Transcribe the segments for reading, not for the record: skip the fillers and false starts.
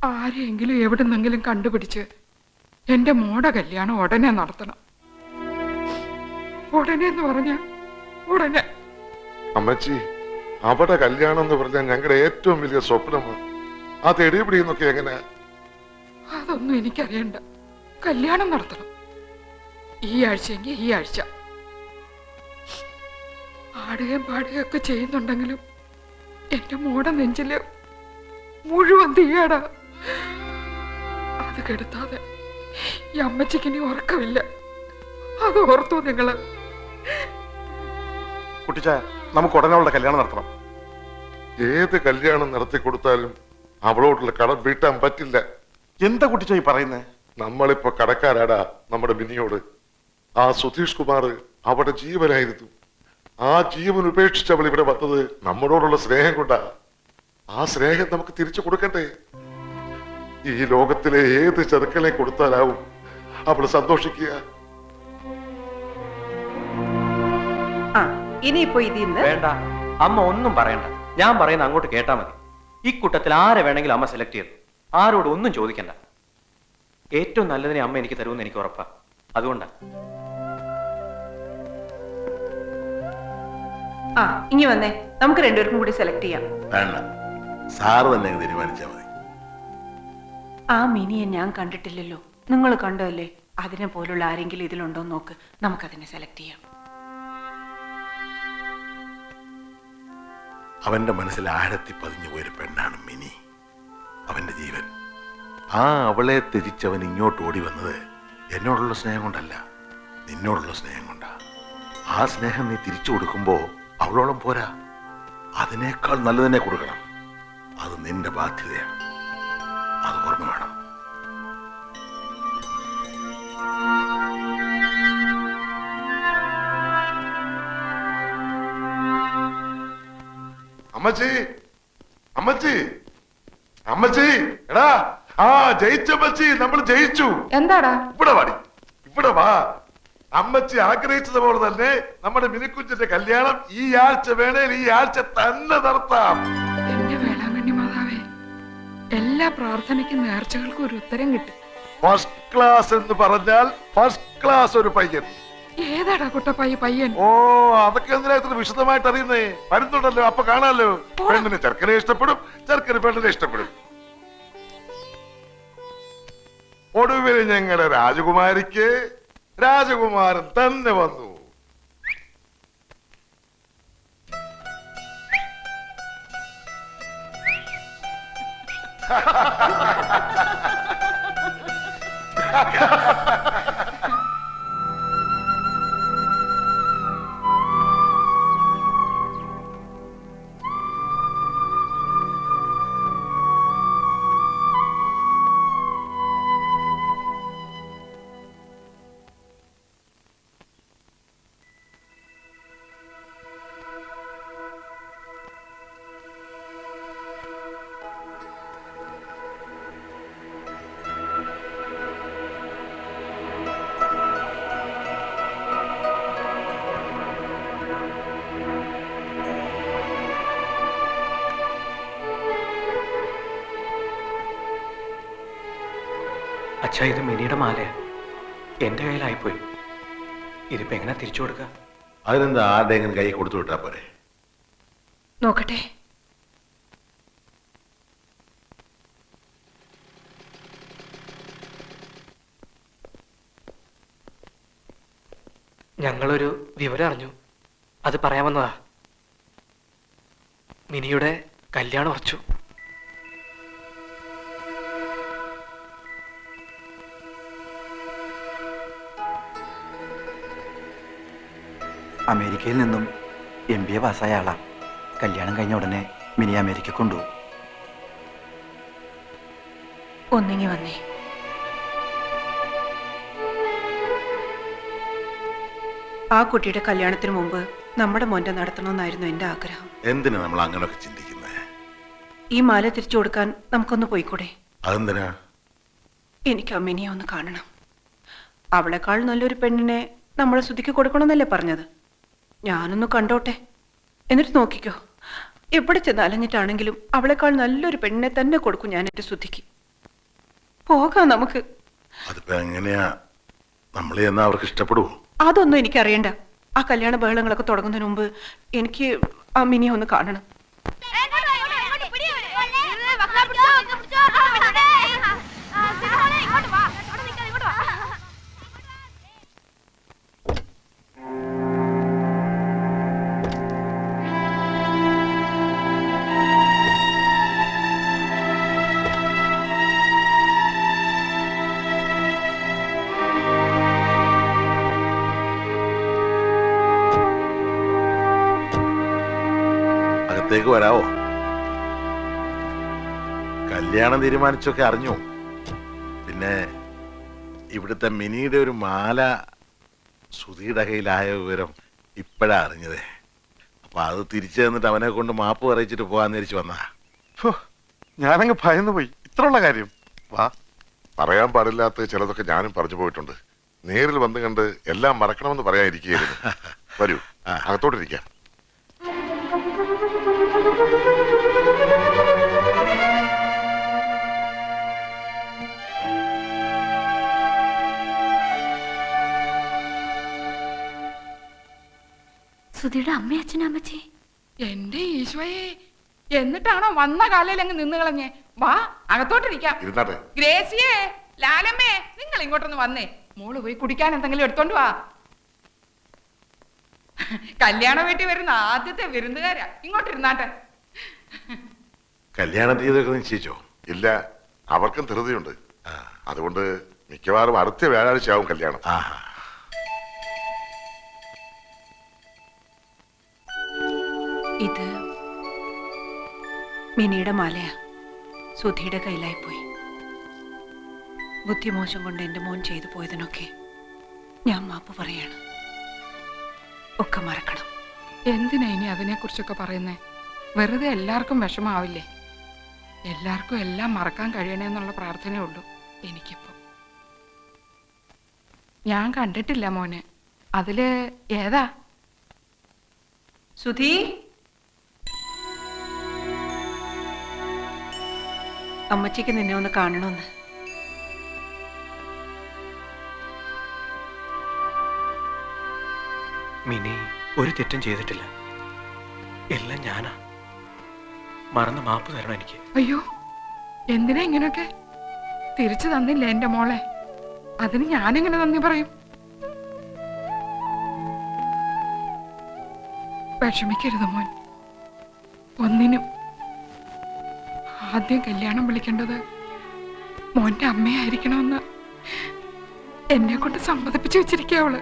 ആരെയെങ്കിലും എവിടുന്നെങ്കിലും കണ്ടുപിടിച്ച് എന്റെ മോടെ കല്യാണം ഉടനെ നടത്തണം. ഉടനെ എന്ന് പറഞ്ഞ ഉടനെ. അമ്മച്ചി, അവിടെ കല്യാണം എന്ന് പറഞ്ഞാൽ ഞങ്ങളുടെ ഏറ്റവും വലിയ സ്വപ്നമാണ്. അത് എടിപിടിയെന്നൊക്കെ എങ്ങനെ? അതൊന്നും എനിക്കറിയണ്ട. കല്യാണം നടത്തണം. ഈ ആഴ്ചയെങ്കിൽ ഈ ആഴ്ച. ആടുകയും പാടുകയും ഒക്കെ ചെയ്യുന്നുണ്ടെങ്കിലും എന്റെ മോടെ നെഞ്ചില് മുഴുവൻ തീയാടാ. അത് കെടുത്താതെ ഈ അമ്മച്ചിക്ക് ഇനി ഉറക്കമില്ല. അത് ഓർത്തു നിങ്ങള്? കുട്ടിച്ച, നമുക്ക് ഉടനെ അവളുടെ കല്യാണം നടത്തണം. ഏത് കല്യാണം നടത്തി കൊടുത്താലും അവളോടുള്ള കടം വീട്ടാൻ പറ്റില്ല. എന്താ കുട്ടിച്ച ഈ പറയുന്നേ? നമ്മളിപ്പോ കടക്കാരാടാ നമ്മുടെ മിനിയോട്. ആ സുധീഷ് കുമാർ അവിടെ ജീവനായിരുന്നു. ആ ജീവൻ ഉപേക്ഷിച്ച് അവൾ ഇവിടെ വന്നത് നമ്മളോടുള്ള സ്നേഹം കൊണ്ടാ. ആ സ്നേഹം നമുക്ക് തിരിച്ചു കൊടുക്കണ്ടേ? ഈ ലോകത്തിലെ ഏത് ചെറുക്കളെ കൊടുത്താലാവും അവള് സന്തോഷിക്കുക. ഇനിയിപ്പോ ഇതിന്ന് വേണ്ട, അമ്മ ഒന്നും പറയണ്ട. ഞാൻ പറയുന്ന അങ്ങോട്ട് കേട്ടാ മതി. ഈ കൂട്ടത്തിൽ ആരെ വേണമെങ്കിലും അമ്മ സെലക്ട് ചെയ്തു. ആരോടും ഒന്നും ചോദിക്കണ്ട. ഏറ്റവും നല്ലതിനെ അമ്മ എനിക്ക് തരുമെന്ന് എനിക്ക് ഉറപ്പാ. അതുകൊണ്ടാ. ഇനി വന്നേ, നമുക്ക് രണ്ടുപേർക്കും കൂടി സെലക്ട് ചെയ്യാം. വേണ്ട, സാറ് തന്നെ തീരുമാനിച്ചാൽ മതി. ആ മിനിയെ ഞാൻ കണ്ടിട്ടില്ലല്ലോ. നിങ്ങൾ കണ്ടല്ലേ? അതിനെ പോലുള്ള ആരെങ്കിലും ഇതിലുണ്ടോ നോക്ക്. നമുക്കതിനെ സെലക്ട് ചെയ്യാം. അവന്റെ മനസ്സിൽ ആഴത്തി പതിഞ്ഞു പോയൊരു പെണ്ണാണ് മിനി, അവന്റെ ജീവൻ. ആ അവളെ ത്യജിച്ചവൻ ഇങ്ങോട്ട് ഓടി വന്നത് എന്നോടുള്ള സ്നേഹം കൊണ്ടല്ല, നിന്നോടുള്ള സ്നേഹം കൊണ്ടാ. ആ സ്നേഹം നീ തിരിച്ചു കൊടുക്കുമ്പോ അവളോളം പോരാ, അതിനേക്കാൾ നല്ലതിനെ കൊടുക്കണം. അത് നിന്റെ ബാധ്യതയാണ്. അത് ഓർമ്മ വേണം. അമ്മച്ചി, അമ്മച്ചി, അമ്മച്ചി, എടാ, ആ ജയിച്ചമ്മച്ചി, നമ്മൾ ജയിച്ചു. എന്താടാ? ഇവിടെ വാടി, ഇവിടെ വാ. അമ്മച്ചി ആഗ്രഹിച്ചതുപോലെ തന്നെ നമ്മുടെ മിനിക്കുഞ്ചിന്റെ കല്യാണം ഈ ആഴ്ച വേണേൽ ഈ ആഴ്ച തന്നെ നടത്താം. എന്റെ വേളാങ്കണ്ണി മാതാവേ, എല്ലാ പ്രാർത്ഥനയ്ക്കും നേർച്ചകൾക്കും ഒരു ഉത്തരം കിട്ടും. ഫസ്റ്റ് ക്ലാസ് എന്ന് പറഞ്ഞാൽ ഫസ്റ്റ് ക്ലാസ് ഒരു പയ്യൻ. ഏതാടാ കുട്ടപ്പയ്യ പയ്യൻ? ഓ, അതൊക്കെ എന്തിനാ ഇത്ര വിശദമായിട്ട് അറിയുന്നേ? വരുന്നുണ്ടല്ലോ, അപ്പൊ കാണാലോ. പെണ്ണിന് ചെറുക്കനെ ഇഷ്ടപ്പെടും, ചെറുക്കന് പെണ്ണിനെ ഇഷ്ടപ്പെടും. ഒടുവിൽ ഞങ്ങളുടെ രാജകുമാരിക്ക് രാജകുമാരൻ തന്നെ വന്നു. അച്ഛാ, ഇത് മിനിയുടെ മാലയാ. എന്റെ കയ്യിലായിപ്പോയി. ഇതിപ്പോ എങ്ങനെ തിരിച്ചു കൊടുക്കുക? അതിനെന്താ, ആരുടെയെങ്കിലും കൈ കൊടുത്തു വിട്ടാ പോരെ? നോക്കട്ടെ. ഞങ്ങളൊരു വിവരം അറിഞ്ഞു. അത് പറയാമെന്നതാ. മിനിയുടെ കല്യാണം ഉറച്ചു. അമേരിക്കയിൽ നിന്നും MBA പാസ്സായ ആളാ. കല്യാണം കഴിഞ്ഞ ഉടനെ മിനി അമേരിക്ക കൊണ്ടുപോകും. ഒന്നിങ്ങി വന്നേ. ആ കുട്ടിയുടെ കല്യാണത്തിന് മുമ്പ് നമ്മുടെ മോന്റെ നടത്തണമെന്നായിരുന്നു എന്റെ ആഗ്രഹം. എന്തിനാ നമ്മൾ അങ്ങനെയൊക്കെ ചിന്തിക്കുന്നത്? ഈ മാല തിരിച്ചു കൊടുക്കാൻ നമുക്കൊന്ന് പോയിക്കൂടെ? അതെന്തിനാ? എനിക്ക് അമ്മിനിയെ ഒന്ന് കാണണം. അവളെക്കാൾ നല്ലൊരു പെണ്ണിനെ നമ്മളെ ശ്രുതിക്ക് കൊടുക്കണമെന്നല്ലേ പറഞ്ഞത്? ഞാനൊന്ന് കണ്ടോട്ടെ, എന്നിട്ട് നോക്കിക്കോ. എവിടെ ചെന്ന് അലഞ്ഞിട്ടാണെങ്കിലും അവളെക്കാൾ നല്ലൊരു പെണ്ണിനെ തന്നെ കൊടുക്കും ഞാൻ എന്റെ ശ്രുതിക്ക്. പോകാം നമുക്ക്. അതിപ്പോ എങ്ങനെയാ നമ്മൾ എന്നാ അവർക്ക് ഇഷ്ടപ്പെടുവോ? അതൊന്നും എനിക്കറിയണ്ട. ആ കല്യാണ ബഹളങ്ങളൊക്കെ തുടങ്ങുന്നതിന് മുമ്പ് എനിക്ക് ആ മിനിയെ ഒന്ന് കാണണം. അകത്തേക്ക് വരാവോ? കല്യാണം തീരുമാനിച്ചൊക്കെ അറിഞ്ഞു. പിന്നെ ഇവിടുത്തെ മിനിയുടെ ഒരു മാല സുധിയുടെ കയ്യിലായ വിവരം ഇപ്പോഴാ അറിഞ്ഞതേ. അപ്പൊ അത് തിരിച്ചു തന്നിട്ട് അവനെ കൊണ്ട് മാപ്പ് പറയിച്ചിട്ട് പോകാന്ന് തിരിച്ചു വന്നാ. ഞാനങ്ങ് ഭയന്നു പോയി. ഇത്രയുള്ള കാര്യം. വാ. പറയാൻ പാടില്ലാത്ത ചിലതൊക്കെ ഞാനും പറഞ്ഞു പോയിട്ടുണ്ട്. നേരിൽ വന്നു കണ്ട് എല്ലാം മറക്കണമെന്ന് പറയാനിരിക്കുകയായിരുന്നു. വരൂ, അകത്തോട്ടിരിക്കാം. സുധിയുടെ അമ്മ അച്ഛനും അമ്മച്ചി. എന്റെ ഈശോയെ, എന്നിട്ടാണോ വന്ന കാലയിൽ അങ്ങ് നിന്ന് കളഞ്ഞേ? വാ, അകത്തോട്ടിരിക്കാം. ഇരുന്നാട്ടെ. ഗ്രേസിയേ, ലാലമ്മേ, നിങ്ങൾ ഇങ്ങോട്ടൊന്ന് വന്നേ. മോള് പോയി കുടിക്കാൻ എന്തെങ്കിലും എടുത്തോണ്ട് വാ. കല്യാണ വീട്ടിൽ വരുന്ന ആദ്യത്തെ വിരുന്നുകാരാ. ഇങ്ങോട്ടിരുന്നാട്ടെ. കല്യാണ തീയതിയൊക്കെ നിശ്ചയിച്ചോ? ഇല്ല, അവർക്കും ധൃതിയുണ്ട്. അതുകൊണ്ട് മിക്കവാറും അടുത്ത വ്യാഴാഴ്ച ആവും കല്യാണം. ആഹാ. ഇത് മിനിയുടെ മാലയാ. സുധിയുടെ കയ്യിലായി പോയി. ബുദ്ധിമോശം കൊണ്ട് എന്റെ മോൻ ചെയ്തു പോയതിനൊക്കെ ഞാൻ മാപ്പ് പറയാണ്. ഒക്കെ മറക്കണം. എന്തിനാ ഇനി അതിനെ കുറിച്ചൊക്കെ പറയുന്നേ? വെറുതെ എല്ലാവർക്കും വിഷമാവില്ലേ? എല്ലാവർക്കും എല്ലാം മറക്കാൻ കഴിയണേന്നുള്ള പ്രാർത്ഥനയേ ഉള്ളൂ എനിക്കിപ്പോ. ഞാൻ കണ്ടിട്ടില്ല മോനെ. അതില് ഏതാ? സുധി, അമ്മച്ചിക്ക് നിന്നെ ഒന്ന് കാണണമെന്ന്. മിനി ഒരു തെറ്റും ചെയ്തിട്ടില്ല. എല്ലാം ഞാനാ. മറന്ന് മാപ്പ് തരണം എനിക്ക്. അയ്യോ, എന്തിനാ ഇങ്ങനൊക്കെ? തിരിച്ചു തന്നില്ല എന്റെ മോളെ. അതിന് ഞാനെങ്ങനെ നന്ദി പറയും? വിഷമിക്കരുത് മോൻ. ഒന്നിനും. ആദ്യം കല്യാണം വിളിക്കേണ്ടത് മോന്റെ അമ്മയായിരിക്കണമെന്ന് എന്നെ കൊണ്ട് സമ്മതിപ്പിച്ചു വെച്ചിരിക്കുക അവള്.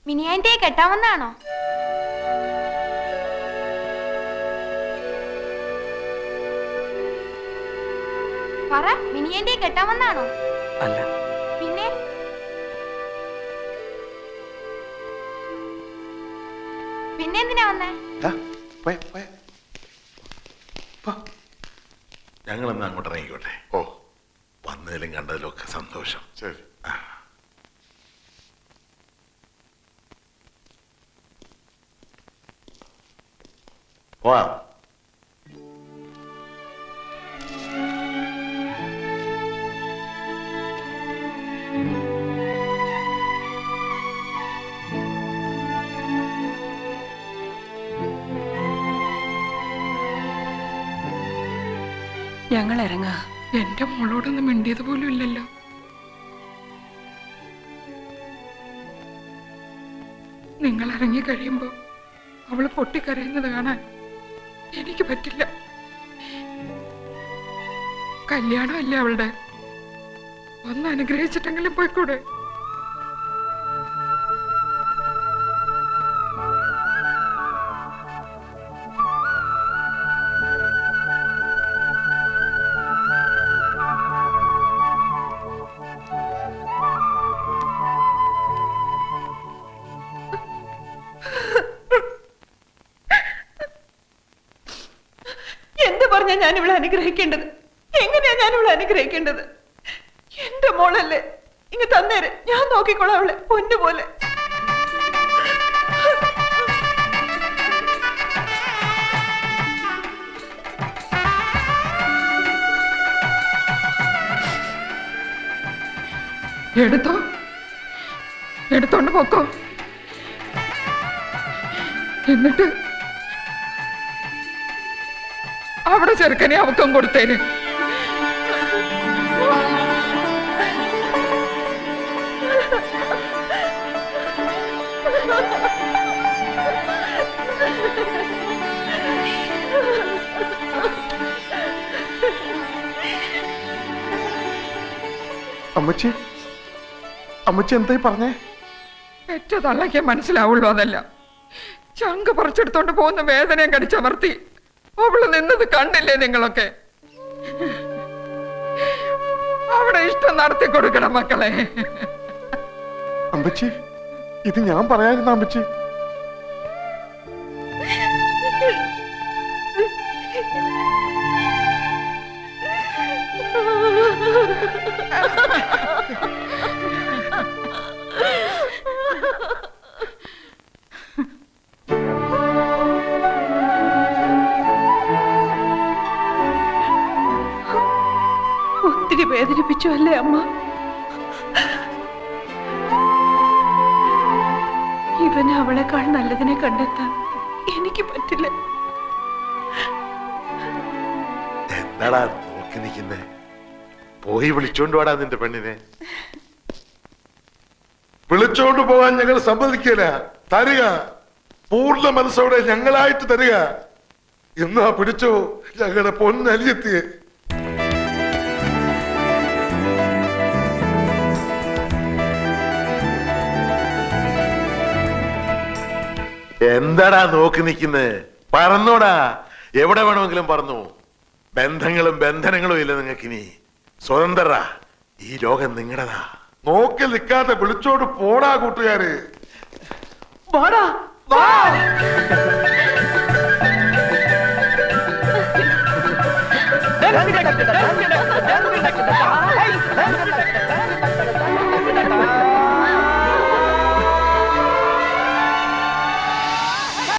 മിനിയാൻ്റെ കെട്ടാമെന്നാണോ? പറ, മിനിയാൻ്റെ കെട്ടാമെന്നാണോ? അല്ല. പിന്നെ പിന്നെ എന്തിനാ വന്നേ? ഞങ്ങളെന്നാ അങ്ങോട്ട് ഇറങ്ങിക്കോട്ടെ. ഓ വന്നതിലും കണ്ടതിലും ഒക്കെ സന്തോഷം. ശരി. പോവാം. ഞങ്ങൾ ഇറങ്ങാ. എന്റെ മോളോടൊന്നും മിണ്ടിയത് പോലും ഇല്ലല്ലോ. നിങ്ങൾ ഇറങ്ങി കഴിയുമ്പോ അവള് പൊട്ടിക്കരയുന്നത് കാണാൻ എനിക്ക് പറ്റില്ല. കല്യാണമല്ലേ അവളുടെ, ഒന്ന് അനുഗ്രഹിച്ചിട്ടെങ്കിലും പോയിക്കൂടെ? എന്ത് പറഞ്ഞാ ഞാൻ ഇവിടെ അനുഗ്രഹിക്കേണ്ടത്? എങ്ങനെയാ ഞാൻ ഇവിടെ അനുഗ്രഹിക്കേണ്ടത്? എന്റെ മോളല്ലേ, ഇങ്ങ് തന്നേര്, ഞാൻ നോക്കിക്കോളാം അവളെ പൊന്നുപോലെ. എടുത്തോണ്ട് പോക്കോ. എന്നിട്ട് അവിടെ ചെറുക്കനെ അവക്കം കൊടുത്തേര്. അമ്മച്ചി, അമ്മച്ചി എന്തായി പറഞ്ഞേ? പെറ്റ തള്ളയ്ക്ക് മനസ്സിലാവുള്ളൂ അതല്ല. ചങ്ക് പറിച്ചെടുത്തോണ്ട് പോകുന്ന വേദനയും കടിച്ചമർത്തി അവള് നിന്നത് കണ്ടില്ലേ നിങ്ങളൊക്കെ? അവിടെ ഇഷ്ടം നടത്തി കൊടുക്കണം മക്കളെ. അമ്മച്ചി, ഇത് ഞാൻ പറയാതിരുന്ന അമ്മച്ചി. ഒത്തിരി വേദനിപ്പിച്ചു അല്ലേ അമ്മ? ഇവന് അവളെക്കാൾ നല്ലതിനെ കണ്ടെത്താൻ എനിക്ക് പറ്റില്ല. എന്താടാ നോക്കി നിൽക്കുന്നേ? പോയി വിളിച്ചോണ്ട് വാടാ നിന്റെ പെണ്ണിനെ. വിളിച്ചോണ്ട് പോകാൻ ഞങ്ങൾ സമ്മതിക്കില്ല. തരിക, പൂർണ്ണ മനസ്സോടെ ഞങ്ങളായിട്ട് തരിക. എന്നാ പിടിച്ചോ ഞങ്ങളുടെ പൊന്നലിയെത്തിയെ. എന്താടാ നോക്കി നിൽക്കുന്നേ? പറന്നോടാ, എവിടെ വേണമെങ്കിലും പറന്നു. ബന്ധങ്ങളും ബന്ധനങ്ങളും ഇല്ല നിങ്ങൾക്കിനി. സ്വതന്ത്രരാ, ഈ ലോകം നിങ്ങളുടെതാ. നോക്കി നിൽക്കാതെ വിളിച്ചോണ്ട് പോടാ കൂട്ടുകാര്. വാടാ, വാ. ഡാ